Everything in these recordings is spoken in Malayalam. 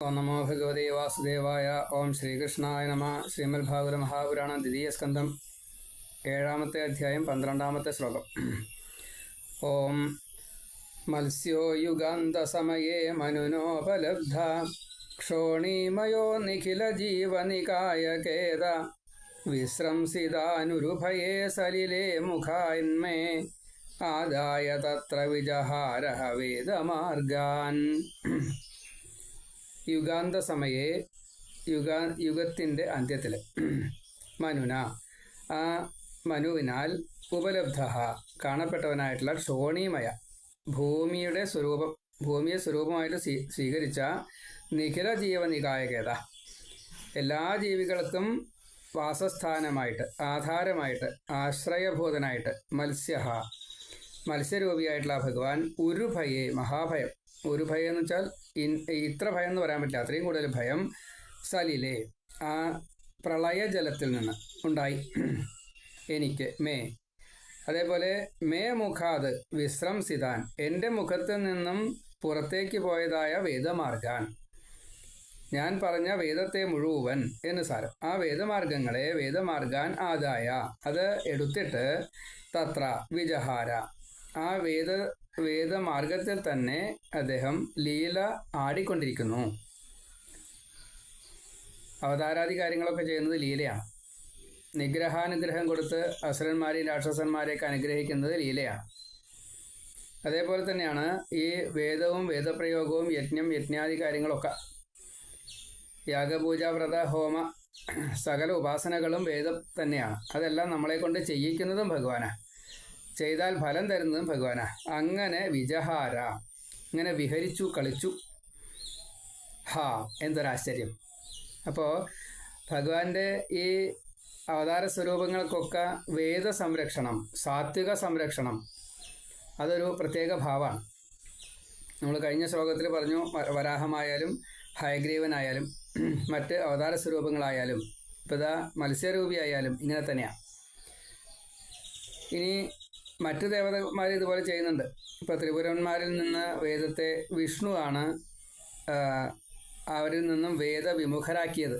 ഓം നമോ ഭഗവതേ വാസുദേവായ. ഓം ശ്രീകൃഷ്ണായ നമ. ശ്രീമദ്ഭാഗവത മഹാപുരാണം ദ്വിതീയ സ്കന്ധം 7-ാമത്തെ അധ്യായം 12-ാമത്തെ ശ്ലോകം. ഓം മത്സ്യോ യുഗാന്തസമയേ മനുനോപലബ്ധ ക്ഷോണീമയോ നിഖില ജീവനികായകേത വിശ്രംസിതാനുരുഭയേ സലിലേ മുഖാന്മേ ആദായ തത്ര വിജഹാരഃ വേദമാർഗാൻ. യുഗാന്ത സമയേ, യുഗത്തിൻ്റെ അന്ത്യത്തിൽ, മനുന, ആ മനുവിനാൽ ഉപലബ്ധ കാണപ്പെട്ടവനായിട്ടുള്ള ക്ഷോണീമയ, ഭൂമിയെ സ്വരൂപമായിട്ട് സ്വീകരിച്ച നിഖില ജീവനികായകേത, എല്ലാ ജീവികൾക്കും വാസസ്ഥാനമായിട്ട്, ആധാരമായിട്ട്, ആശ്രയഭൂതനായിട്ട്, മത്സ്യരൂപിയായിട്ടുള്ള ഭഗവാൻ ഉരുഭയെ, മഹാഭയം, ഒരു ഭയം എന്ന് വെച്ചാൽ ഇത്ര ഭയം എന്ന് പറയാൻ പറ്റില്ല, അത്രയും കൂടുതൽ ഭയം, സലിലെ, ആ പ്രളയജലത്തിൽ നിന്ന് ഉണ്ടായി എനിക്ക്, അതേപോലെ മേ മുഖാത് വിശ്രംസിതാൻ, എൻ്റെ മുഖത്ത് നിന്നും പുറത്തേക്ക് പോയതായ വേദമാർഗാൻ, ഞാൻ പറഞ്ഞ വേദത്തെ മുഴുവൻ എന്ന് സാരം, ആ വേദമാർഗങ്ങളെ, വേദമാർഗാൻ ആദായ, അത് എടുത്തിട്ട്, തത്ര വിജഹാര, ആ വേദമാർഗത്തിൽ തന്നെ അദ്ദേഹം ലീല ആടിക്കൊണ്ടിരിക്കുന്നു. അവതാരാദി കാര്യങ്ങളൊക്കെ ചെയ്യുന്നത് ലീലയാണ്. നിഗ്രഹാനുഗ്രഹം കൊടുത്ത് അസുരന്മാരെയും രാക്ഷസന്മാരെയൊക്കെ അനുഗ്രഹിക്കുന്നത് ലീലയാണ്. അതേപോലെ തന്നെയാണ് ഈ വേദവും വേദപ്രയോഗവും യജ്ഞാദി കാര്യങ്ങളൊക്കെ, യാഗപൂജ വ്രത ഹോമ സകല ഉപാസനകളും വേദം തന്നെയാണ്. അതെല്ലാം നമ്മളെ കൊണ്ട് ചെയ്യിക്കുന്നതും ഭഗവാനാണ്, ചെയ്താൽ ഫലം തരുന്നതും ഭഗവാനാണ്. അങ്ങനെ വിജഹാര, ഇങ്ങനെ വിഹരിച്ചു, കളിച്ചു. എന്തൊരാശ്ചര്യം! അപ്പോൾ ഭഗവാന്റെ ഈ അവതാര സ്വരൂപങ്ങൾക്കൊക്കെ വേദ സംരക്ഷണം, സാത്വിക സംരക്ഷണം, അതൊരു പ്രത്യേക ഭാവമാണ്. നമ്മൾ കഴിഞ്ഞ ശ്ലോകത്തിൽ പറഞ്ഞു, വരാഹമായാലും ഹയഗ്രീവനായാലും മറ്റ് അവതാര സ്വരൂപങ്ങളായാലും ഇപ്പോൾ ഇതാ മത്സ്യരൂപിയായാലും ഇങ്ങനെ തന്നെയാണ്. ഇനി മറ്റ് ദേവതമാർ ഇതുപോലെ ചെയ്യുന്നുണ്ട്. ഇപ്പോൾ ത്രിപുരന്മാരിൽ നിന്ന് വേദത്തെ വിഷ്ണുവാണ് അവരിൽ നിന്നും വേദവിമുഖരാക്കിയത്,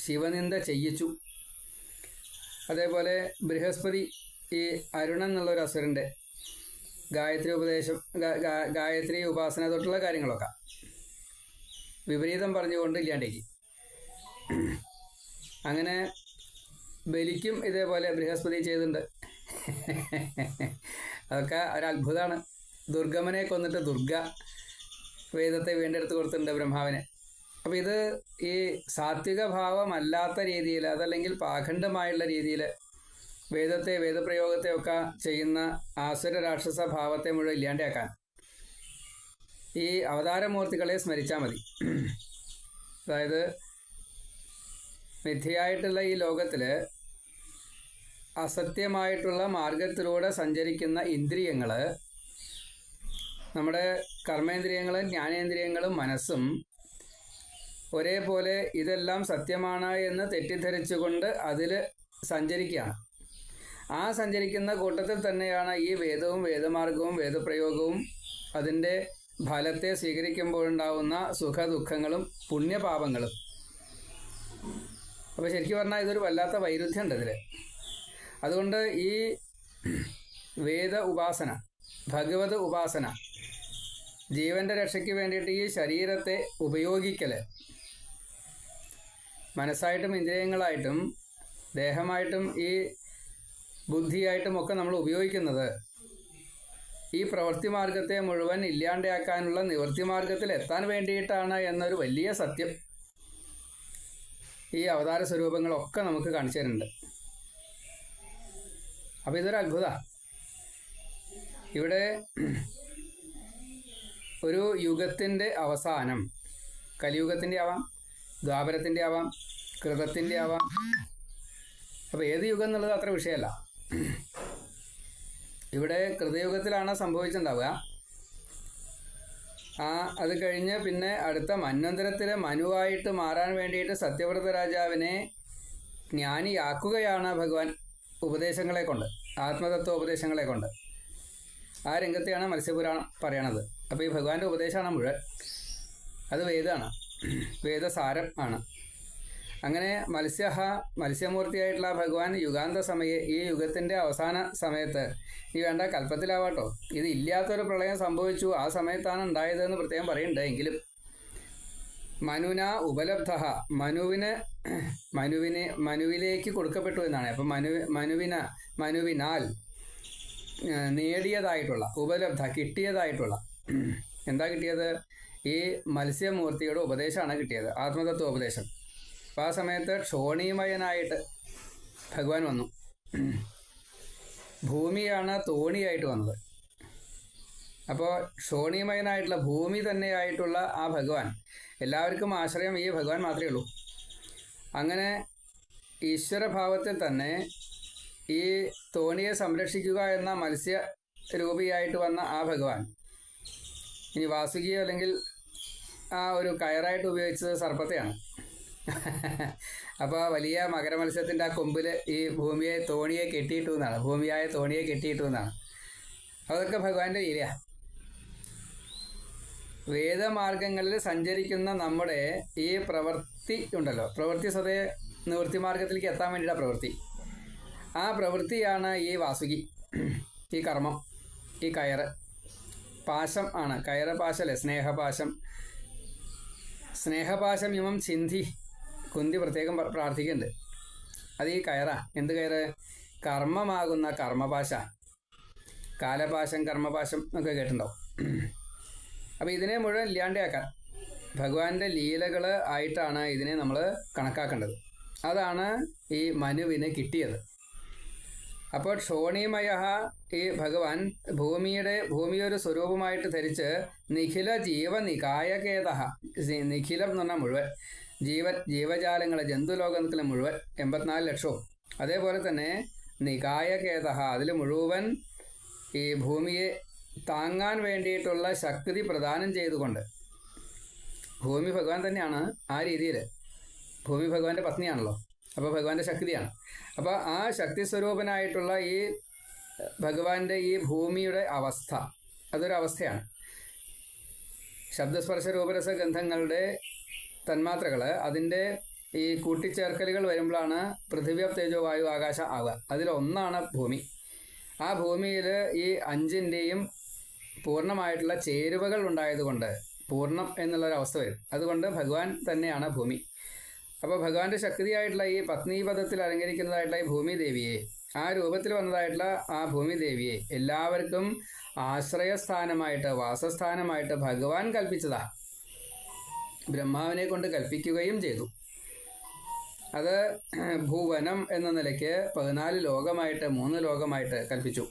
ശിവനിന്ദ ചെയ്യിച്ചു. അതേപോലെ ബൃഹസ്പതി ഈ അരുണൻ എന്നുള്ളൊരു അസുരൻ്റെ ഗായത്രി ഉപാസന തൊട്ടുള്ള കാര്യങ്ങളൊക്കെ വിപരീതം പറഞ്ഞുകൊണ്ട് ഇല്ലാണ്ടേക്ക്. അങ്ങനെ ബലിക്കും ഇതേപോലെ ബൃഹസ്പതി ചെയ്തിട്ടുണ്ട്. അതൊക്കെ ഒരത്ഭുതമാണ്. ദുർഗമനെ കൊന്നിട്ട് ദുർഗ വേദത്തെ വീണ്ടെടുത്ത് കൊടുത്തിട്ടുണ്ട് ബ്രഹ്മാവിനെ. അപ്പോൾ ഇത് ഈ സാത്വിക ഭാവമല്ലാത്ത രീതിയിൽ, അതല്ലെങ്കിൽ പാഖണ്ഡമായുള്ള രീതിയിൽ വേദത്തെ, വേദപ്രയോഗത്തെ ഒക്കെ ചെയ്യുന്ന ആസുര രാക്ഷസ ഭാവത്തെ മുഴുവൻ ഇല്ലാണ്ടാക്കാൻ ഈ അവതാരമൂർത്തികളെ സ്മരിച്ചാൽ മതി. അതായത് മിഥ്യയായിട്ടുള്ള ഈ ലോകത്തിൽ അസത്യമായിട്ടുള്ള മാർഗത്തിലൂടെ സഞ്ചരിക്കുന്ന ഇന്ദ്രിയങ്ങൾ, നമ്മുടെ കർമ്മേന്ദ്രിയങ്ങളും ജ്ഞാനേന്ദ്രിയങ്ങളും മനസ്സും ഒരേപോലെ ഇതെല്ലാം സത്യമാണ് എന്ന് തെറ്റിദ്ധരിച്ചുകൊണ്ട് അതിൽ സഞ്ചരിക്കുകയാണ്. ആ സഞ്ചരിക്കുന്ന കൂട്ടത്തിൽ തന്നെയാണ് ഈ വേദവും വേദമാർഗവും വേദപ്രയോഗവും അതിൻ്റെ ഫലത്തെ സ്വീകരിക്കുമ്പോഴുണ്ടാവുന്ന സുഖദുഃഖങ്ങളും പുണ്യപാപങ്ങളും. അപ്പോൾ ശരിക്കും പറഞ്ഞാൽ ഇതൊരു വല്ലാത്ത വൈരുദ്ധ്യമുണ്ട് ഇതിൽ. അതുകൊണ്ട് ഈ വേദ ഉപാസന, ഭഗവത് ഉപാസന, ജീവൻ്റെ രക്ഷയ്ക്ക് വേണ്ടിയിട്ട് ഈ ശരീരത്തെ ഉപയോഗിക്കൽ, മനസ്സായിട്ടും ഇന്ദ്രിയങ്ങളായിട്ടും ദേഹമായിട്ടും ഈ ബുദ്ധിയായിട്ടും ഒക്കെ നമ്മൾ ഉപയോഗിക്കുന്നത് ഈ പ്രവൃത്തി മാർഗത്തെ മുഴുവൻ ഇല്ലാണ്ടാക്കാനുള്ള നിവൃത്തി മാർഗത്തിൽ എത്താൻ വേണ്ടിയിട്ടാണ് എന്നൊരു വലിയ സത്യം ഈ അവതാര സ്വരൂപങ്ങളൊക്കെ നമുക്ക് കാണിച്ചു തരുന്നുണ്ട്. അപ്പോൾ ഇതൊരു അത്ഭുതമാണ്. ഇവിടെ ഒരു യുഗത്തിൻ്റെ അവസാനം, കലിയുഗത്തിൻ്റെ ആവാം, ദ്വാപരത്തിൻ്റെ ആവാം, കൃതത്തിൻ്റെ ആവാം. അപ്പോൾ ഏത് യുഗം എന്നുള്ളത് അത്ര വിഷയമല്ല. ഇവിടെ കൃതയുഗത്തിലാണ് സംഭവിച്ചിട്ടുണ്ടാവുക. അത് കഴിഞ്ഞ് പിന്നെ അടുത്ത മന്വന്തരത്തിലെ മനുവായിട്ട് മാറാൻ വേണ്ടിയിട്ട് സത്യവ്രത രാജാവിനെ ജ്ഞാനിയാക്കുകയാണ് ഭഗവാൻ ഉപദേശങ്ങളെ കൊണ്ട്, ആത്മതത്വ ഉപദേശങ്ങളെ കൊണ്ട്. ആ രംഗത്തെയാണ് മത്സ്യപുരാണം പറയണത്. അപ്പോൾ ഈ ഭഗവാന്റെ ഉപദേശമാണ് മുഴുവൻ, അത് വേദമാണ്. വേദസാരം ആണ്. അങ്ങനെ മത്സ്യമൂർത്തിയായിട്ടുള്ള ഭഗവാൻ യുഗാന്ത സമയെ, ഈ യുഗത്തിൻ്റെ അവസാന സമയത്ത്, ഈ വേണ്ട കൽപ്പത്തിലാവാട്ടോ, ഇത് ഇല്ലാത്തൊരു പ്രളയം സംഭവിച്ചു, ആ സമയത്താണ് ഉണ്ടായതെന്ന് പ്രത്യേകം പറയുന്നുണ്ട്. എങ്കിലും മനുന ഉപലബ്ധ, മനുവിലേക്ക് കൊടുക്കപ്പെട്ടു എന്നാണ്. അപ്പം മനുവിനാൽ നേടിയതായിട്ടുള്ള, ഉപലബ്ധ കിട്ടിയതായിട്ടുള്ള, എന്താ കിട്ടിയത്? ഈ മത്സ്യമൂർത്തിയുടെ ഉപദേശമാണ് കിട്ടിയത്, ആത്മതത്വോപദേശം. അപ്പോൾ ആ സമയത്ത് ക്ഷോണീമയനായിട്ട് ഭഗവാൻ വന്നു. ഭൂമിയാണ് തോണിയായിട്ട് വന്നത്. അപ്പോൾ ക്ഷോണീമയനായിട്ടുള്ള ഭൂമി തന്നെയായിട്ടുള്ള ആ ഭഗവാൻ, എല്ലാവർക്കും ആശ്രയം ഈ ഭഗവാൻ മാത്രമേ ഉള്ളൂ. അങ്ങനെ ഈശ്വരഭാവത്തിൽ തന്നെ ഈ തോണിയെ സംരക്ഷിക്കുക എന്ന മത്സ്യരൂപിയായിട്ട് വന്ന ആ ഭഗവാൻ ഇനി വാസുകിയോ അല്ലെങ്കിൽ ആ ഒരു കയറായിട്ട് ഉപയോഗിച്ചത് സർപ്പത്തെയാണ്. അപ്പോൾ വലിയ മകരമത്സ്യത്തിൻ്റെ ആ കൊമ്പിൽ ഈ തോണിയെ കെട്ടിയിട്ടു എന്നാണ്, ഭൂമിയായ തോണിയെ കെട്ടിയിട്ടു എന്നാണ്. അതൊക്കെ ഭഗവാന്റെ ലീലയാണ്. വേദമാർഗങ്ങളിൽ സഞ്ചരിക്കുന്ന നമ്മുടെ ഈ പ്രവൃത്തി ഉണ്ടല്ലോ, പ്രവൃത്തി സ്വതേ നിവൃത്തി മാർഗത്തിലേക്ക് എത്താൻ വേണ്ടിയിട്ടാണ് പ്രവൃത്തി. ആ പ്രവൃത്തിയാണ് ഈ വാസുകി, ഈ കർമ്മം, ഈ കയറ്. പാശം ആണ്, കയറ് പാശല്ലേ, സ്നേഹപാശം. സ്നേഹപാശം ഇമം ചിന്തി, കുന്തി പ്രത്യേകം പ്രാർത്ഥിക്കുന്നുണ്ട്. അത് ഈ കയറാ. എന്ത് കയറ്? കർമ്മമാകുന്ന കർമ്മപാശ. കാലപാശം, കർമ്മപാശം ഒക്കെ കേട്ടിട്ടുണ്ടാവും. അപ്പോൾ ഇതിനെ മുഴുവൻ ഇല്ലാണ്ടാക്കാൻ ഭഗവാന്റെ ലീലകൾ ആയിട്ടാണ് ഇതിനെ നമ്മൾ കണക്കാക്കേണ്ടത്. അതാണ് ഈ മനുവിന് കിട്ടിയത്. അപ്പോൾ ക്ഷോണീമയ, ഈ ഭഗവാൻ ഭൂമിയൊരു സ്വരൂപമായിട്ട് ധരിച്ച് നിഖില ജീവനികായകേത, നിഖിലം എന്ന് പറഞ്ഞാൽ മുഴുവൻ ജീവജാലങ്ങൾ, ജന്തുലോകത്തിലെ മുഴുവൻ 84 ലക്ഷവും, അതേപോലെ തന്നെ നികായകേത, അതിൽ മുഴുവൻ ഈ ഭൂമിയെ താങ്ങാൻ വേണ്ടിയിട്ടുള്ള ശക്തി പ്രദാനം ചെയ്തുകൊണ്ട്, ഭൂമി ഭഗവാൻ തന്നെയാണ് ആ രീതിയിൽ, ഭൂമി ഭഗവാന്റെ പത്നിയാണല്ലോ, അപ്പോൾ ഭഗവാന്റെ ശക്തിയാണ്. അപ്പോൾ ആ ശക്തി സ്വരൂപനായിട്ടുള്ള ഈ ഭഗവാന്റെ ഈ ഭൂമിയുടെ അവസ്ഥ, അതൊരു അവസ്ഥയാണ്. ശബ്ദസ്പർശ രൂപരസ ഗന്ധങ്ങളുടെ തന്മാത്രകൾ, അതിൻ്റെ ഈ കൂട്ടിച്ചേർക്കലുകൾ വരുമ്പോഴാണ് പൃഥിവ്യ തേജോ വായു ആകാശ ആവുക. അതിലൊന്നാണ് ഭൂമി. ആ ഭൂമിയിൽ ഈ 5ൻ്റെയും പൂർണ്ണമായിട്ടുള്ള ചേരുവകൾ ഉണ്ടായതുകൊണ്ട് പൂർണ്ണം എന്നുള്ളൊരവസ്ഥ വരും. അതുകൊണ്ട് ഭഗവാൻ തന്നെയാണ് ഭൂമി. അപ്പോൾ ഭഗവാന്റെ ശക്തിയായിട്ടുള്ള ഈ പത്നീപദത്തിൽ അലങ്കരിക്കുന്നതായിട്ടുള്ള ഈ ഭൂമിദേവിയെ, ആ രൂപത്തിൽ വന്നതായിട്ടുള്ള ആ ഭൂമിദേവിയെ എല്ലാവർക്കും ആശ്രയസ്ഥാനമായിട്ട്, വാസസ്ഥാനമായിട്ട് ഭഗവാൻ കൽപ്പിച്ചതാ. ബ്രഹ്മാവിനെ കൊണ്ട് കൽപ്പിക്കുകയും ചെയ്തു. അത് ഭുവനം എന്ന നിലയ്ക്ക് 14 ലോകമായിട്ട്, 3 ലോകമായിട്ട് കൽപ്പിച്ചു.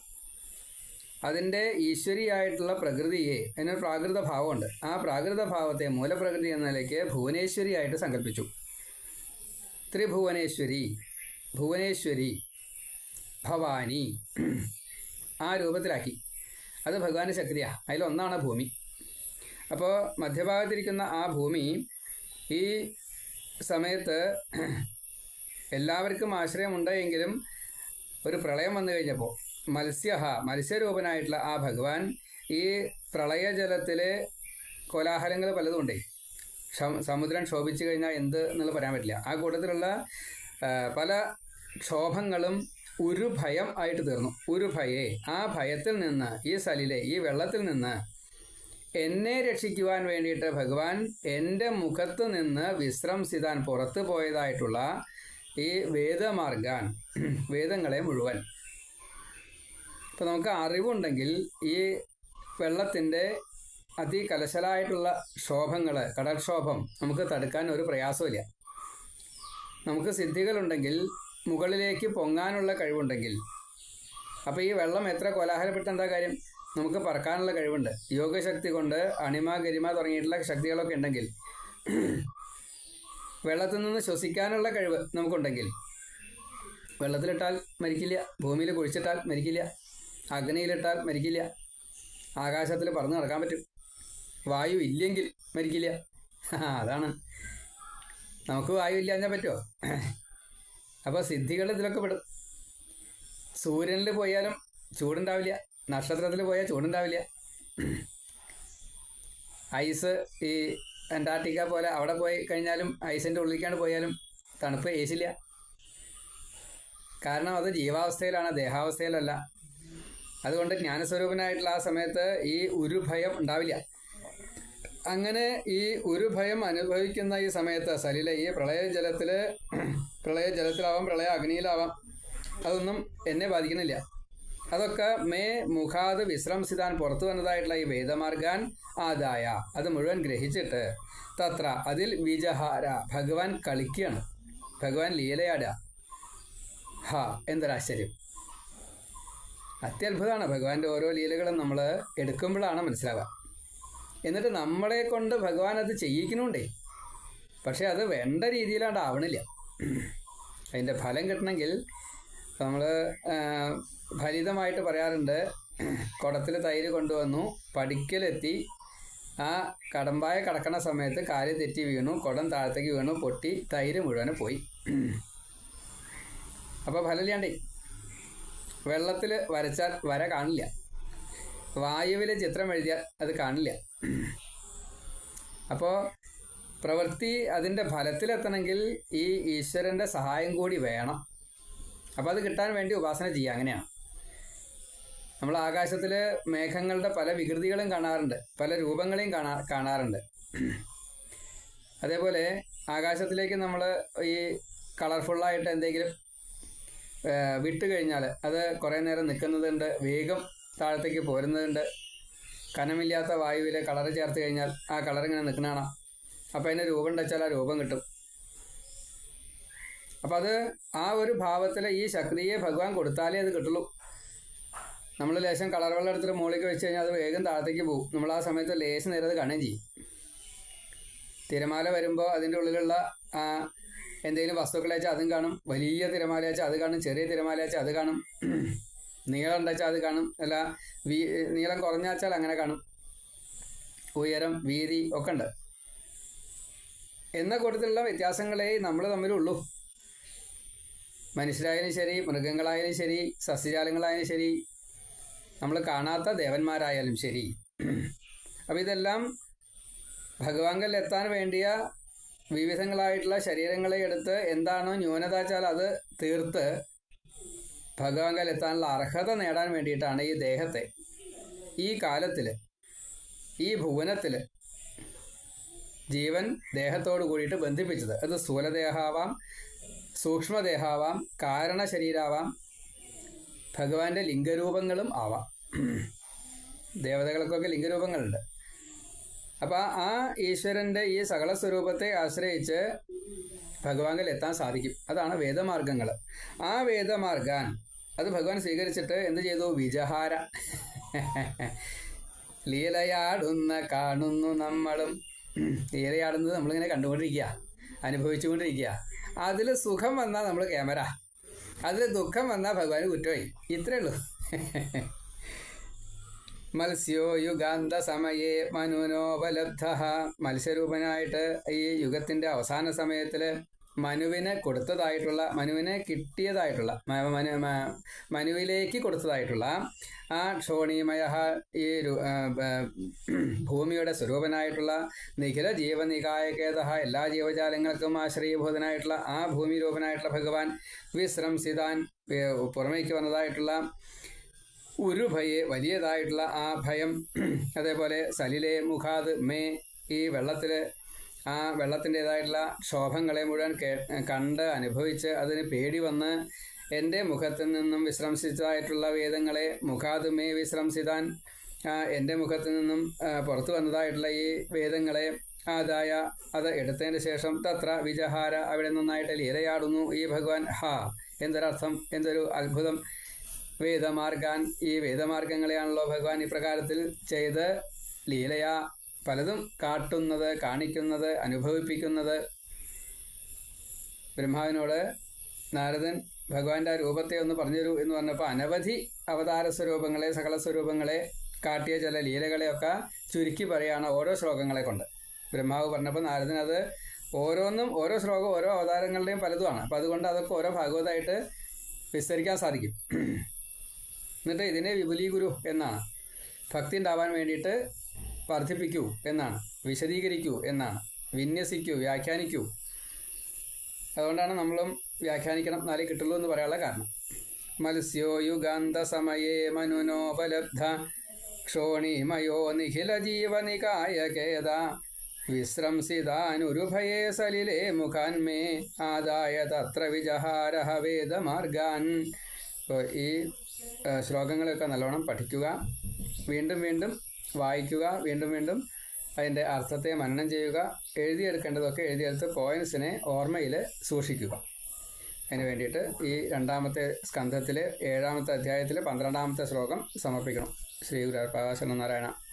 അതിൻ്റെ ഈശ്വരിയായിട്ടുള്ള പ്രകൃതിയെ, അതിനൊരു പ്രാകൃത ഭാവമുണ്ട്. ആ പ്രാകൃത ഭാവത്തെ മൂലപ്രകൃതി എന്ന നിലയ്ക്ക് ഭുവനേശ്വരിയായിട്ട് സങ്കല്പിച്ചു. ത്രിഭുവനേശ്വരി, ഭുവനേശ്വരി, ഭവാനി, ആ രൂപത്തിലാക്കി. അത് ഭഗവാന്റെ ശക്തിയാണ്. അതിലൊന്നാണ് ഭൂമി. അപ്പോൾ മധ്യഭാഗത്തിരിക്കുന്ന ആ ഭൂമി ഈ സമയത്ത് എല്ലാവർക്കും ആശ്രയമുണ്ട്. എങ്കിലും ഒരു പ്രളയം വന്നു കഴിഞ്ഞപ്പോൾ മത്സ്യരൂപനായിട്ടുള്ള ആ ഭഗവാൻ ഈ പ്രളയജലത്തിലെ കോലാഹലങ്ങൾ പലതുമുണ്ടേ. സമുദ്രം ക്ഷോഭിച്ചു കഴിഞ്ഞാൽ എന്ത് എന്നുള്ളത് പറയാൻ പറ്റില്ല. ആ കൂട്ടത്തിലുള്ള പല ക്ഷോഭങ്ങളും ഒരു ഭയം ആയിട്ട് തീർന്നു. ഒരു ഭയേ, ആ ഭയത്തിൽ നിന്ന്, ഈ സലിലെ, ഈ വെള്ളത്തിൽ നിന്ന് എന്നെ രക്ഷിക്കുവാൻ വേണ്ടിയിട്ട് ഭഗവാൻ എൻ്റെ മുഖത്ത് നിന്ന് വിശ്രംസിതാൻ പുറത്തു പോയതായിട്ടുള്ള ഈ വേദമാർഗാൻ, വേദങ്ങളെ മുഴുവൻ. ഇപ്പം നമുക്ക് അറിവുണ്ടെങ്കിൽ ഈ വെള്ളത്തിൻ്റെ അതികലശലായിട്ടുള്ള ക്ഷോഭങ്ങൾ, കടൽക്ഷോഭം നമുക്ക് തടുക്കാൻ ഒരു പ്രയാസമില്ല. നമുക്ക് സിദ്ധികളുണ്ടെങ്കിൽ, മുകളിലേക്ക് പൊങ്ങാനുള്ള കഴിവുണ്ടെങ്കിൽ, അപ്പോൾ ഈ വെള്ളം എത്ര കോലാഹലപ്പെട്ട എന്താ കാര്യം? നമുക്ക് പറക്കാനുള്ള കഴിവുണ്ട്. യോഗശക്തി കൊണ്ട് അണിമ, ഗരിമ തുടങ്ങിയിട്ടുള്ള ശക്തികളൊക്കെ ഉണ്ടെങ്കിൽ, വെള്ളത്തിൽ നിന്ന് ശ്വസിക്കാനുള്ള കഴിവ് നമുക്കുണ്ടെങ്കിൽ, വെള്ളത്തിലിട്ടാൽ മരിക്കില്ല, ഭൂമിയിൽ കുഴിച്ചിട്ടാൽ മരിക്കില്ല, അഗ്നിയിലിട്ടാൽ മരിക്കില്ല, ആകാശത്തിൽ പറന്ന് നടക്കാൻ പറ്റും. വായു ഇല്ലെങ്കിൽ മരിക്കില്ല. അതാണ്, നമുക്ക് വായു ഇല്ലാഞ്ഞാൽ പറ്റുമോ? അപ്പോൾ സിദ്ധികൾ ഇതിലൊക്കെ പെടും. സൂര്യനിൽ പോയാലും ചൂടുണ്ടാവില്ല, നക്ഷത്രത്തിൽ പോയാൽ ചൂടുണ്ടാവില്ല. ഐസ്, ഈ അന്റാർട്ടിക്ക പോലെ അവിടെ പോയി കഴിഞ്ഞാലും ഐസിൻ്റെ ഉള്ളിലേക്കാണ് പോയാലും തണുപ്പ് ഏശില്ല. കാരണം അത് ജീവാവസ്ഥയിലാണ്, ദേഹാവസ്ഥയിലല്ല. അതുകൊണ്ട് ജ്ഞാനസ്വരൂപനായിട്ടുള്ള ആ സമയത്ത് ഈ ഒരു ഭയം ഉണ്ടാവില്ല. അങ്ങനെ ഈ ഒരു ഭയം അനുഭവിക്കുന്ന ഈ സമയത്ത് സലില ഈ പ്രളയജലത്തിലാവാം, പ്രളയ അഗ്നിയിലാവാം, അതൊന്നും എന്നെ ബാധിക്കുന്നില്ല. അതൊക്കെ മേ മുഖാത് വിശ്രംസിതാൻ പുറത്തു വന്നതായിട്ടുള്ള ഈ വേദമാർഗാൻ ആദായ അത് മുഴുവൻ ഗ്രഹിച്ചിട്ട് തത്ര അതിൽ വിജഹാര ഭഗവാൻ കളിക്കുകയാണ്, ഭഗവാൻ ലീലയാടുക. എന്തൊരാശ്ചര്യം! അത്യത്ഭുതമാണ് ഭഗവാന്റെ ഓരോ ലീലകളും നമ്മൾ എടുക്കുമ്പോഴാണ് മനസ്സിലാവുക. എന്നിട്ട് നമ്മളെ കൊണ്ട് ഭഗവാൻ അത് ചെയ്യിക്കണുണ്ടേ, പക്ഷെ അത് വേണ്ട രീതിയിലാണ്ട് ആവണില്ല. അതിൻ്റെ ഫലം കിട്ടണമെങ്കിൽ നമ്മൾ ഫലിതമായിട്ട് പറയാറുണ്ട്, കുടത്തിൽ തൈര് കൊണ്ടുവന്നു, പടിക്കലെത്തി, ആ കടമ്പായ കടക്കണ സമയത്ത് കാല് തെറ്റി വീണു, കുടം താഴത്തേക്ക് വീണു, പൊട്ടി, തൈര് മുഴുവനും പോയി. അപ്പോൾ ഫലമില്ലാണ്ടേ. വെള്ളത്തിൽ വരച്ചാൽ വര കാണില്ല, വായുവിൽ ചിത്രം എഴുതിയാൽ അത് കാണില്ല. അപ്പോൾ പ്രവൃത്തി അതിൻ്റെ ഫലത്തിലെത്തണമെങ്കിൽ ഈ ഈശ്വരൻ്റെ സഹായം കൂടി വേണം. അപ്പോൾ അത് കിട്ടാൻ വേണ്ടി ഉപാസന ചെയ്യുക. അങ്ങനെയാണ് നമ്മൾ ആകാശത്തിൽ മേഘങ്ങളുടെ പല വികൃതികളും കാണാറുണ്ട്, പല രൂപങ്ങളെയും കാണാറുണ്ട്. അതേപോലെ ആകാശത്തിലേക്ക് നമ്മൾ ഈ കളർഫുള്ളായിട്ട് എന്തെങ്കിലും വിട്ട് കഴിഞ്ഞാൽ അത് കുറേ നേരം നിൽക്കുന്നതുണ്ട്, വേഗം താഴത്തേക്ക് പോരുന്നതുണ്ട്. കനമില്ലാത്ത വായുവിൽ കളർ ചേർത്ത് കഴിഞ്ഞാൽ ആ കളർ ഇങ്ങനെ നിൽക്കണതാണ്. അപ്പോൾ അതിന് രൂപം ഉണ്ടെച്ചാൽ ആ രൂപം കിട്ടും. അപ്പം അത് ആ ഒരു ഭാവത്തിൽ ഈ ശക്തിയെ ഭഗവാൻ കൊടുത്താലേ അത് കിട്ടുള്ളൂ. നമ്മൾ ലേശം കളർ വെള്ളം എടുത്തിട്ട് മുകളിലേക്ക് വെച്ച് കഴിഞ്ഞാൽ അത് വേഗം താഴത്തേക്ക് പോകും. നമ്മൾ ആ സമയത്ത് ലേശം നേരം അത് കാണുകയും ചെയ്യും. തിരമാല വരുമ്പോൾ അതിൻ്റെ ഉള്ളിലുള്ള എന്തെങ്കിലും വസ്തുക്കളെ വെച്ചാൽ അതും കാണും, വലിയ തിരമാല വെച്ചാൽ അത് കാണും, ചെറിയ തിരമാല വെച്ചാൽ അത് കാണും, നീളം ഉണ്ടെച്ചാൽ അത് കാണും, അല്ല നീളം കുറഞ്ഞാച്ചാൽ അങ്ങനെ കാണും, ഉയരം വീതി ഒക്കെ ഉണ്ട്. എന്ന കൂട്ടത്തിലുള്ള വ്യത്യാസങ്ങളെ നമ്മൾ തമ്മിലുള്ളൂ. മനുഷ്യരായാലും ശരി, മൃഗങ്ങളായാലും ശരി, സസ്യജാലങ്ങളായാലും ശരി, നമ്മൾ കാണാത്ത ദേവന്മാരായാലും ശരി. അപ്പം ഇതെല്ലാം ഭഗവാങ്കൽ എത്താൻ വേണ്ടിയ വിവിധങ്ങളായിട്ടുള്ള ശരീരങ്ങളെ എടുത്ത് എന്താണോ ന്യൂനത വെച്ചാൽ അത് തീർത്ത് ഭഗവാങ്കൽ എത്താനുള്ള അർഹത നേടാൻ വേണ്ടിയിട്ടാണ് ഈ ദേഹത്തെ ഈ കാലത്തിൽ ഈ ഭുവനത്തിൽ ജീവൻ ദേഹത്തോട് കൂടിയിട്ട് ബന്ധിപ്പിച്ചത്. അത് സ്ഥൂലദേഹാവാം, സൂക്ഷ്മദേഹാവാം, കാരണശരീരാവാം, ഭഗവാന്റെ ലിംഗരൂപങ്ങളും ആവാം. ദേവതകൾക്കൊക്കെ ലിംഗരൂപങ്ങളുണ്ട്. അപ്പം ആ ഈശ്വരൻ്റെ ഈ സകല സ്വരൂപത്തെ ആശ്രയിച്ച് ഭഗവാനിൽ എത്താൻ സാധിക്കും. അതാണ് വേദമാർഗങ്ങൾ. ആ വേദമാർഗാൻ അത് ഭഗവാൻ സ്വീകരിച്ചിട്ട് എന്ത് ചെയ്തു? വിജഹാര, ലീലയാടുന്ന കാണുന്നു നമ്മളും. ലീലയാടുന്നത് നമ്മളിങ്ങനെ കണ്ടുകൊണ്ടിരിക്കുക, അനുഭവിച്ചുകൊണ്ടിരിക്കുക. അതിൽ സുഖം വന്നാൽ നമ്മൾ ക്യാമറ, അതിൽ ദുഃഖം വന്നാൽ ഭഗവാന് കുറ്റമായി. ഇത്രയേ ഉള്ളൂ. മത്സ്യോ യുഗാന്ത സമയേ മനുനോപലബ്ധ. മത്സ്യരൂപനായിട്ട് ഈ യുഗത്തിൻ്റെ അവസാന സമയത്തിൽ മനുവിന് കൊടുത്തതായിട്ടുള്ള, മനുവിനെ കിട്ടിയതായിട്ടുള്ള, മനുവിലേക്ക് കൊടുത്തതായിട്ടുള്ള ആ ക്ഷോണീമയ ഈ ഭൂമിയുടെ സ്വരൂപനായിട്ടുള്ള നിഖില ജീവനികായകേത, എല്ലാ ജീവജാലങ്ങൾക്കും ആശ്രയഭൂതനായിട്ടുള്ള ആ ഭൂമി രൂപനായിട്ടുള്ള ഭഗവാൻ വിശ്രംസിതാൻ, പുറമേക്ക് വന്നതായിട്ടുള്ള ഒരു വലിയതായിട്ടുള്ള ആ ഭയം. അതേപോലെ സലിലെ മുഖാത് മേ, ഈ വെള്ളത്തിൽ ആ വെള്ളത്തിൻ്റെതായിട്ടുള്ള ക്ഷോഭങ്ങളെ മുഴുവൻ കണ്ട് അനുഭവിച്ച് അതിന് പേടി വന്ന് എൻ്റെ മുഖത്തിൽ നിന്നും വിശ്രംസിച്ചതായിട്ടുള്ള വേദങ്ങളെ മുഖാത് മേ വിശ്രംസിതാൻ, എൻ്റെ മുഖത്തിൽ നിന്നും പുറത്തു വന്നതായിട്ടുള്ള ഈ വേദങ്ങളെ ആദായ അത് എടുത്തതിന് ശേഷം തത്ര വിജഹാര, അവിടെ നന്നായിട്ട് ലീലയാടുന്നു ഈ ഭഗവാൻ. എന്തൊരർത്ഥം, എന്തൊരു അത്ഭുതം! വേദമാർഗാൻ, ഈ വേദമാർഗങ്ങളെയാണല്ലോ ഭഗവാൻ ഇപ്രകാരത്തിൽ ചെയ്ത് ലീലയാ പലതും കാട്ടുന്നത്, കാണിക്കുന്നത്, അനുഭവിപ്പിക്കുന്നത്. ബ്രഹ്മാവിനോട് നാരദൻ ഭഗവാന്റെ ആ രൂപത്തെ ഒന്ന് പറഞ്ഞുതരൂ എന്ന് പറഞ്ഞപ്പോൾ അനവധി അവതാര സ്വരൂപങ്ങളെ, സകല സ്വരൂപങ്ങളെ കാട്ടിയ ചില ലീലകളെയൊക്കെ ചുരുക്കി പറയുകയാണ് ഓരോ ശ്ലോകങ്ങളെ കൊണ്ട്. ബ്രഹ്മാവ് പറഞ്ഞപ്പോൾ നാരദൻ അത് ഓരോന്നും ഓരോ ശ്ലോകം ഓരോ അവതാരങ്ങളുടെയും പലതുമാണ്. അപ്പം അതുകൊണ്ട് അതൊക്കെ ഓരോ ഭാഗവതമായിട്ട് വിസ്തരിക്കാൻ സാധിക്കും. എന്നിട്ട് ഇതിനെ വിപുലീകുരു എന്നാണ്, ഭക്തി ഉണ്ടാവാൻ വേണ്ടിയിട്ട് വർദ്ധിപ്പിക്കൂ എന്നാണ്, വിശദീകരിക്കൂ എന്നാണ്, വിന്യസിക്കൂ, വ്യാഖ്യാനിക്കൂ. അതുകൊണ്ടാണ് നമ്മളും വ്യാഖ്യാനിക്കണം, എന്നാലേ കിട്ടുള്ളൂ എന്ന് പറയാനുള്ള കാരണം. മത്സ്യോ യുഗാന്തസമയേ മനുനോപലബ്ധ ക്ഷോണിമയോ നിഖില ജീവനികായകേദ വിശ്രംസിതാനുരുഭയേ സലിലേ മുഖാന്മേ ആദായ തത്ര വിജഹാരഹ വേദമാർഗാൻ. അപ്പോൾ ഈ ശ്ലോകങ്ങളൊക്കെ നല്ലോണം പഠിക്കുക, വീണ്ടും വീണ്ടും വായിക്കുക, വീണ്ടും വീണ്ടും അതിൻ്റെ അർത്ഥത്തെ മനനം ചെയ്യുക, എഴുതിയെടുക്കേണ്ടതൊക്കെ എഴുതിയെടുത്ത് പോയിൻസിനെ ഓർമ്മയിൽ സൂക്ഷിക്കുക. അതിന് വേണ്ടിയിട്ട് ഈ 2ാമത്തെ സ്കന്ധത്തിൽ 7ാമത്തെ അധ്യായത്തിൽ 12ാമത്തെ ശ്ലോകം സമർപ്പിക്കണം. ശ്രീ ഗുരുവായൂരപ്പ ശരണനാരായണ.